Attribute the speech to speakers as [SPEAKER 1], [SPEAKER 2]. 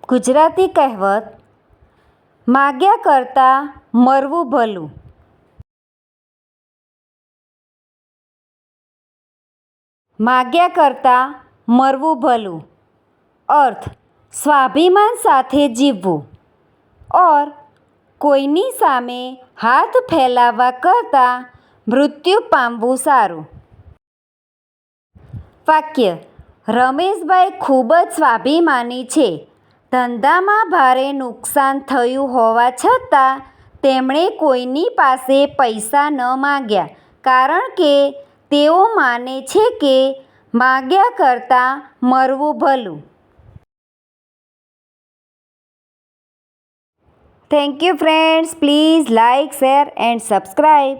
[SPEAKER 1] ગુજરાતી કહેવત, માગ્યા કરતાં મરવું ભલું. માગ્યા કરતાં મરવું ભલું. અર્થ, સ્વાભિમાન સાથે જીવવું ઓર કોઈની સામે હાથ ફેલાવવા કરતાં મૃત્યુ પામવું સારું. વાક્ય, રમેશભાઈ ખૂબ જ સ્વાભિમાની છે. ધંધામાં ભારે નુકસાન થયું હોવા છતાં તેમણે કોઈની પાસે પૈસા ન માંગ્યા, કારણ કે તેઓ માને છે કે માગ્યા કરતાં મરવું ભલું. Thank you friends. Please like, share and subscribe.